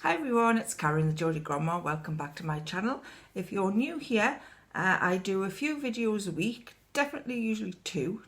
Hi everyone, it's Karen the Geordie Grandma. Welcome back to my channel. If you're new here, I do a few videos a week, usually two.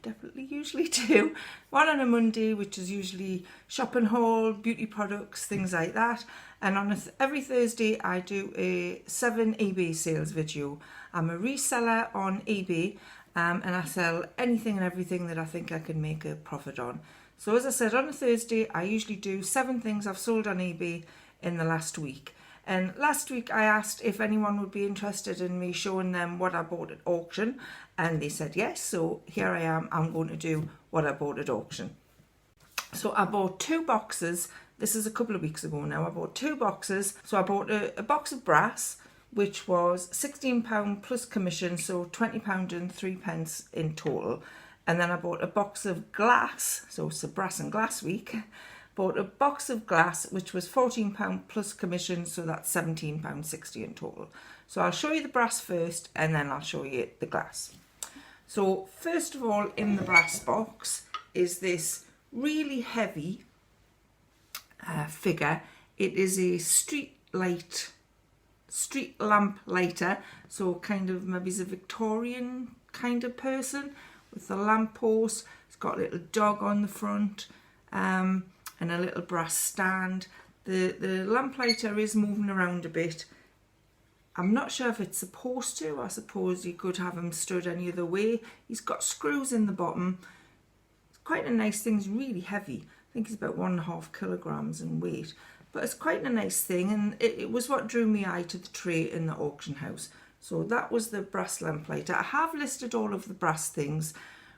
One on a Monday, which is usually shopping haul, beauty products, things like that. And on every Thursday, I do a 7 eBay sales video. I'm a reseller on eBay, and I sell anything and everything that I think I can make a profit on. So as I said, on a Thursday, I usually do 7 things I've sold on eBay in the last week. And last week I asked if anyone would be interested in me showing them what I bought at auction, and they said yes. So here I am, I'm going to do what I bought at auction. So I bought 2 boxes. This is a couple of weeks ago now. I bought 2 boxes. So I bought a box of brass, which was £16 plus commission, so £20 and 3 pence in total. And then I bought a box of glass, so it's a brass and glass week. Bought a box of glass, which was £14 plus commission, so that's £17.60 in total. So I'll show you the brass first, and then I'll show you the glass. So first of all, in the brass box is this really heavy figure. It is a street lamp lighter, so kind of maybe it's a Victorian kind of person with the lamp post. It's got a little dog on the front, and a little brass stand. The lamp lighter is moving around a bit. I'm not sure if it's supposed to. I suppose you could have him stood any other way. He's got screws in the bottom. It's quite a nice thing. It's really heavy. I think it's about 1.5 kilograms in weight. But it's quite a nice thing, and it was what drew my eye to the tray in the auction house. So that was the brass lamp lighter. I have listed all of the brass things,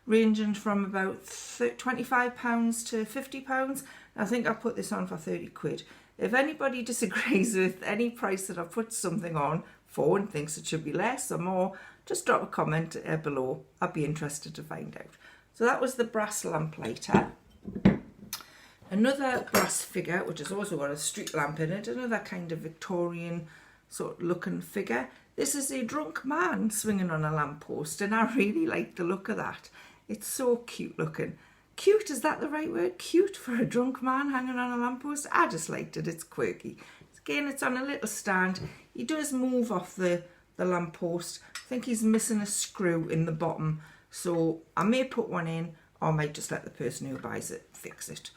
ranging from about £25 to £50. I think I'll put this on for 30 quid. If anybody disagrees with any price that I've put something on for and thinks it should be less or more, just drop a comment below. I'd be interested to find out. So that was the brass lamp lighter. Another brass figure, which has also got a street lamp in it, another kind of Victorian sort of looking figure. This is a drunk man swinging on a lamppost, and I really like the look of that. It's so cute looking. Cute, is that the right word? Cute for a drunk man hanging on a lamppost? I just liked it. It's quirky. Again, it's on a little stand. He does move off the lamppost. I think he's missing a screw in the bottom. So I may put one in, or I might just let the person who buys it fix it.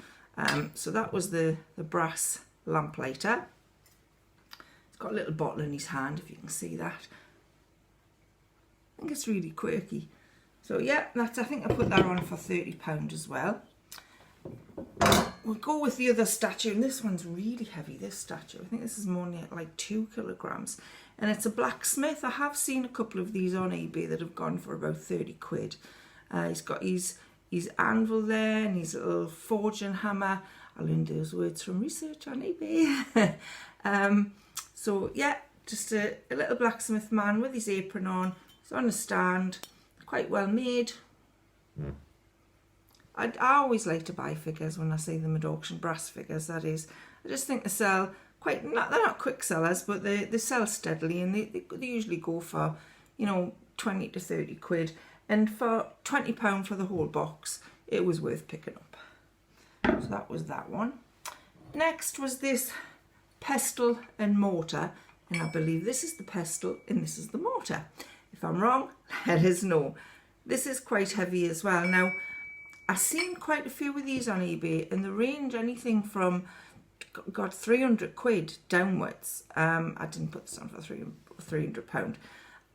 So that was the brass lamp lighter. He's got a little bottle in his hand, if you can see that. I think it's really quirky. So yeah, I think I put that on for £30 as well. We'll go with the other statue, and this one's really heavy, this statue. I think this is more like 2 kilograms. And it's a blacksmith. I have seen a couple of these on eBay that have gone for about 30 quid. He's got his anvil there and his little forging hammer. I learned those words from research on eBay. So yeah, just a little blacksmith man with his apron on. He's on a stand. Quite well made. I always like to buy figures when I see them at auction, brass figures that is. I just think they sell quite, they're not quick sellers, but they sell steadily, and they usually go for, 20 to 30 quid. And for £20 for the whole box, it was worth picking up. So that was that one. Next was this pestle and mortar, and I believe this is the pestle and this is the mortar. If I'm wrong, let us know. This is quite heavy as well. Now, I've seen quite a few of these on eBay, and the range anything from, got 300 quid downwards. I didn't put this on for £300.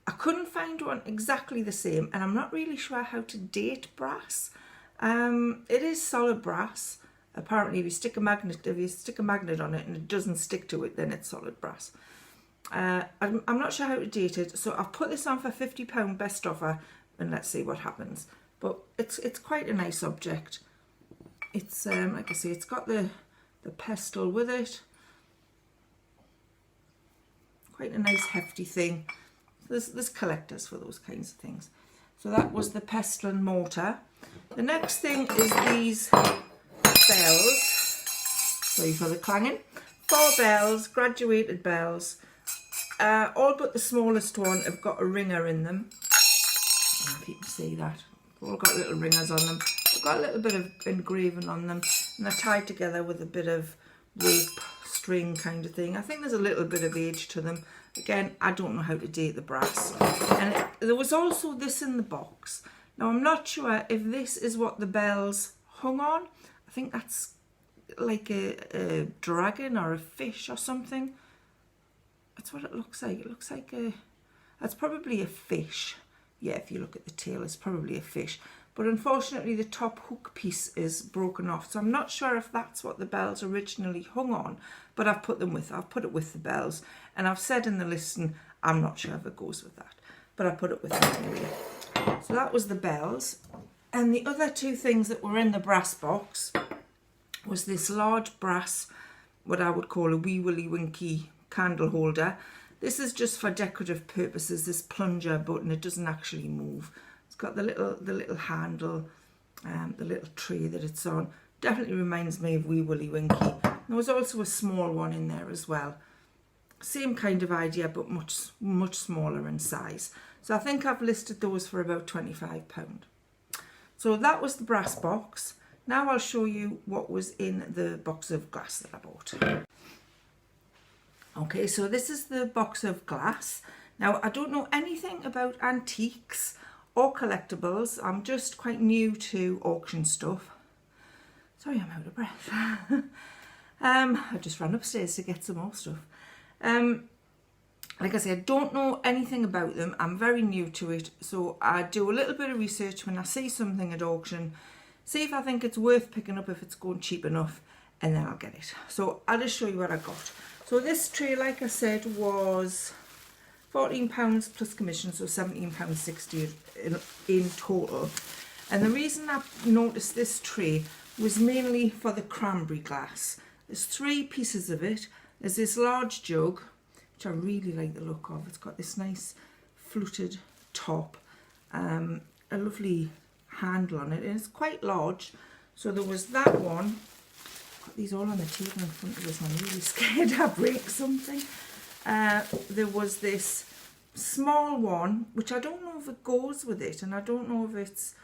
I couldn't find one exactly the same, and I'm not really sure how to date brass. It is solid brass. Apparently, if you stick a magnet on it and it doesn't stick to it, then it's solid brass. I'm not sure how to date it, so I'll put this on for £50 best offer, and let's see what happens. But it's quite a nice object. It's like I say, it's got the pestle with it. Quite a nice hefty thing. There's collectors for those kinds of things. So that was the pestle and mortar. The next thing is these bells. Sorry for the clanging. 4 bells, graduated bells. All but the smallest one have got a ringer in them. I don't know if you can see that. They've all got little ringers on them. They've got a little bit of engraving on them, and they're tied together with a bit of rope string kind of thing. I think there's a little bit of age to them. Again, I don't know how to date the brass. And there was also this in the box. Now, I'm not sure if this is what the bells hung on. I think that's like a dragon or a fish or something. That's what it looks like. It looks like that's probably a fish. Yeah, if you look at the tail, it's probably a fish. But unfortunately, the top hook piece is broken off. So I'm not sure if that's what the bells originally hung on, but I've put it with the bells. And I've said in the listing, I'm not sure if it goes with that, but I put it with it anyway. So that was the bells. And the other two things that were in the brass box was this large brass, what I would call a wee willy winky candle holder. This is just for decorative purposes, this plunger button. It doesn't actually move. It's got the little handle, the little tray that it's on. Definitely reminds me of wee willy winky. There was also a small one in there as well. Same kind of idea, but much smaller in size. So I think I've listed those for about £25. So that was the brass box. Now I'll show you what was in the box of glass that I bought. Okay, so this is the box of glass. Now, I don't know anything about antiques or collectibles. I'm just quite new to auction stuff. Sorry, I'm out of breath. I just ran upstairs to get some more stuff. Like I said, I don't know anything about them. I'm very new to it. So I do a little bit of research when I see something at auction, see if I think it's worth picking up, if it's going cheap enough, and then I'll get it. So I'll just show you what I got. So this tray, like I said, was £14 plus commission, so £17.60 in total. And the reason I noticed this tray was mainly for the cranberry glass. There's 3 pieces of it. There's this large jug, which I really like the look of. It's got this nice fluted top, a lovely handle on it, and it's quite large. So there was that one. Got these all on the table in front of us, and I'm really scared I break something. There was this small one, which I don't know if it goes with it, and I don't know if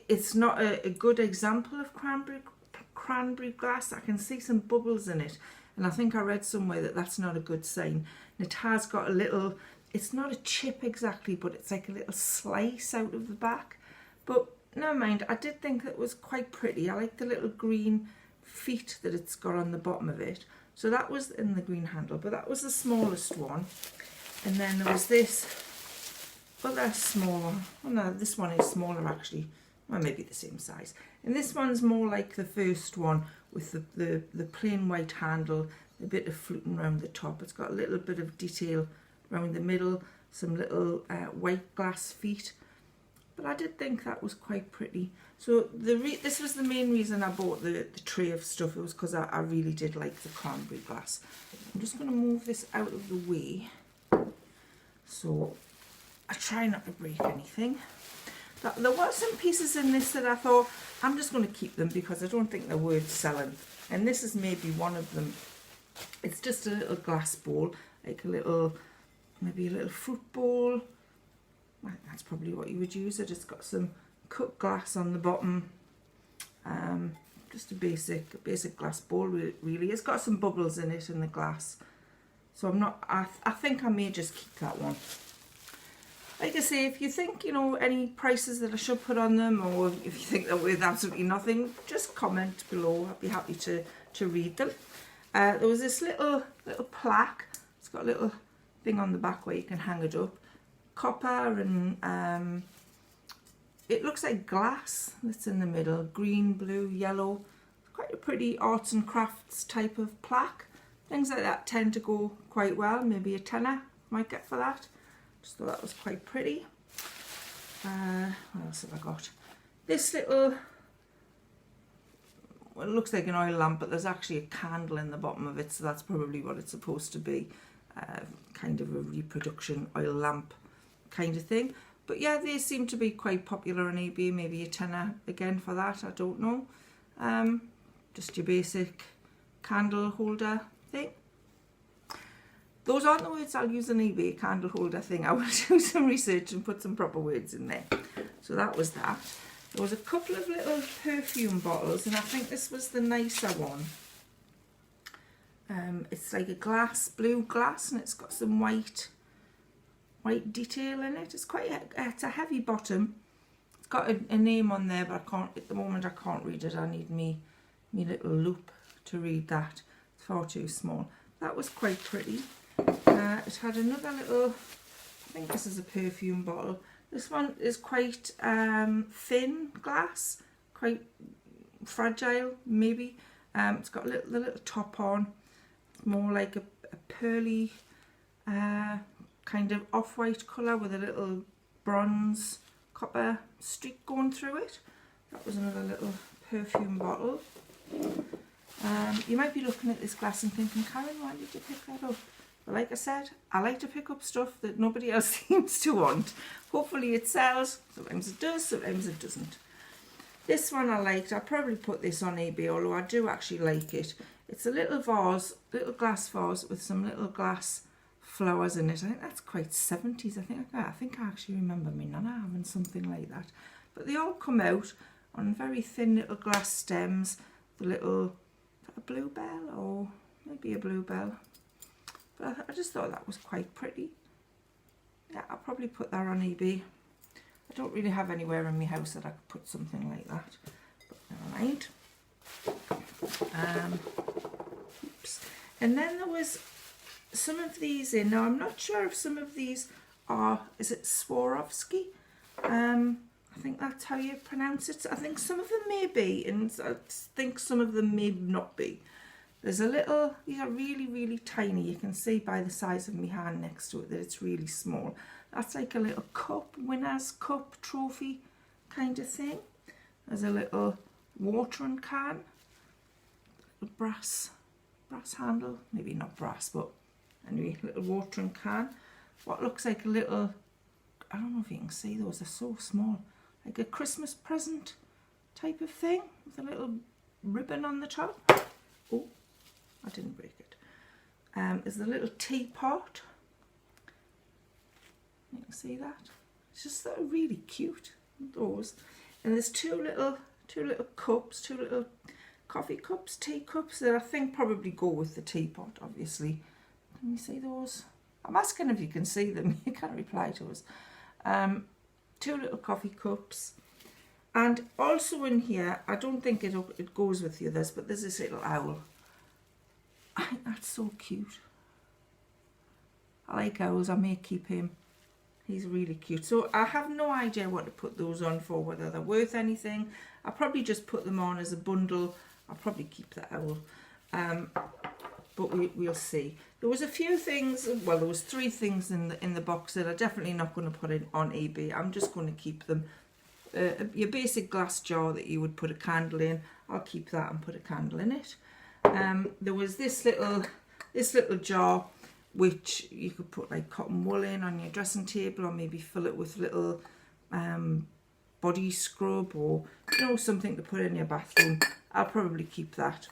it's not a good example of cranberry glass. I can see some bubbles in it, and I think I read somewhere that that's not a good sign. And it has got a little, it's not a chip exactly, but it's like a little slice out of the back. But never mind, I did think that was quite pretty. I like the little green feet that it's got on the bottom of it. So that was in the green handle, but that was the smallest one. And then there was this other small one. Oh no, this one is smaller actually. Well, maybe the same size. And this one's more like the first one, with the plain white handle, a bit of fluting around the top. It's got a little bit of detail around the middle, some little white glass feet. But I did think that was quite pretty. So this was the main reason I bought the tray of stuff. It was because I really did like the cranberry glass. I'm just going to move this out of the way, so I try not to break anything. There were some pieces in this that I thought, I'm just going to keep them because I don't think they're worth selling. And this is maybe one of them. It's just a little glass bowl, like maybe a little fruit bowl. That's probably what you would use it. It's got some cut glass on the bottom. Just a basic glass bowl, really. It's got some bubbles in it in the glass. So I think I may just keep that one. Like I say, if you think, any prices that I should put on them, or if you think they're worth absolutely nothing, just comment below. I'd be happy to read them. There was this little plaque. It's got a little thing on the back where you can hang it up. Copper, and it looks like glass that's in the middle. Green, blue, yellow. Quite a pretty arts and crafts type of plaque. Things like that tend to go quite well. Maybe a tenner might get for that. Just thought that was quite pretty. What else have I got? This little, well, it looks like an oil lamp, but there's actually a candle in the bottom of it, so that's probably what it's supposed to be. Kind of a reproduction oil lamp kind of thing. But yeah, they seem to be quite popular on eBay. Maybe a tenner again for that, I don't know. Just your basic candle holder thing. Those aren't the words I'll use on eBay, candle holder thing. I will do some research and put some proper words in there. So that was that. There was a couple of little perfume bottles, and I think this was the nicer one. It's like a glass, blue glass, and it's got some white detail in it. It's it's a heavy bottom. It's got a name on there, but at the moment I can't read it. I need me little loop to read that. It's far too small. That was quite pretty. It had another little, I think this is a perfume bottle. This one is quite thin glass, quite fragile maybe. It's got the little top on. It's more like a pearly kind of off-white colour with a little bronze copper streak going through it. That was another little perfume bottle. You might be looking at this glass and thinking, Karen, why did you pick that up? But like I said, I like to pick up stuff that nobody else seems to want. Hopefully it sells. Sometimes it does, sometimes it doesn't. This one I liked. I'll probably put this on eBay, although I do actually like it. It's a little vase, little glass vase with some little glass flowers in it. I think that's quite 70s. I think I actually remember me nana having something like that. But they all come out on very thin little glass stems. The little, is that a bluebell or maybe a bluebell? But I just thought that was quite pretty. Yeah, I'll probably put that on eBay. I don't really have anywhere in my house that I could put something like that, but never mind. Oops. And then there was some of these in. Now I'm not sure if some of these are, is it Swarovski? I think that's how you pronounce it. I think some of them may be, and I think some of them may not be. There's a little, these are really, really tiny. You can see by the size of my hand next to it that it's really small. That's like a little cup, winner's cup trophy kind of thing. There's a little watering can, a brass handle, maybe not brass, but anyway, little watering can. What looks like a little, I don't know if you can see those, they're so small, like a Christmas present type of thing with a little ribbon on the top. Oh, I didn't break it. There's the little teapot. You can see that. It's just really cute. Those. And there's two little cups, two little coffee cups, tea cups that I think probably go with the teapot, obviously. Can you see those? I'm asking if you can see them. You can't reply to us. Two little coffee cups. And also in here, I don't think it goes with the others, but there's this little owl. I think that's so cute. I like owls. I may keep him. He's really cute. So I have no idea what to put those on for, whether they're worth anything. I'll probably just put them on as a bundle. I'll probably keep the owl. But we'll see. There was a few things, well, there was 3 things in the box that I'm definitely not going to put in on eBay. I'm just going to keep them. Your basic glass jar that you would put a candle in, I'll keep that and put a candle in it. There was this little jar which you could put like cotton wool in on your dressing table, or maybe fill it with little body scrub, or something to put in your bathroom. I'll probably keep that.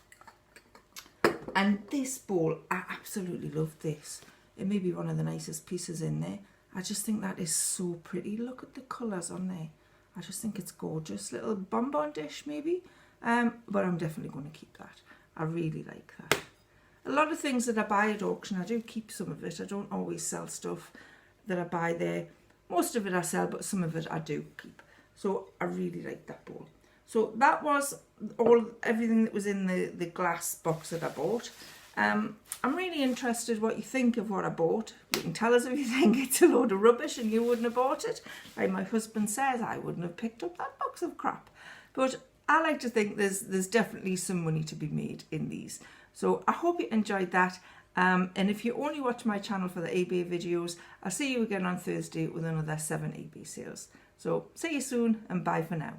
And this bowl, I absolutely love this. It may be one of the nicest pieces in there. I just think that is so pretty. Look at the colours on there. I just think it's gorgeous. Little bonbon dish maybe, but I'm definitely going to keep that. I really like that. A lot of things that I buy at auction, I do keep some of it. I don't always sell stuff that I buy there. Most of it I sell, but some of it I do keep. So I really like that bowl. So that was everything that was in the glass box that I bought. I'm really interested what you think of what I bought. You can tell us if you think it's a load of rubbish and you wouldn't have bought it. Like my husband says, I wouldn't have picked up that box of crap. But I like to think there's definitely some money to be made in these. So I hope you enjoyed that. And if you only watch my channel for the eBay videos, I'll see you again on Thursday with another 7 eBay sales. So see you soon and bye for now.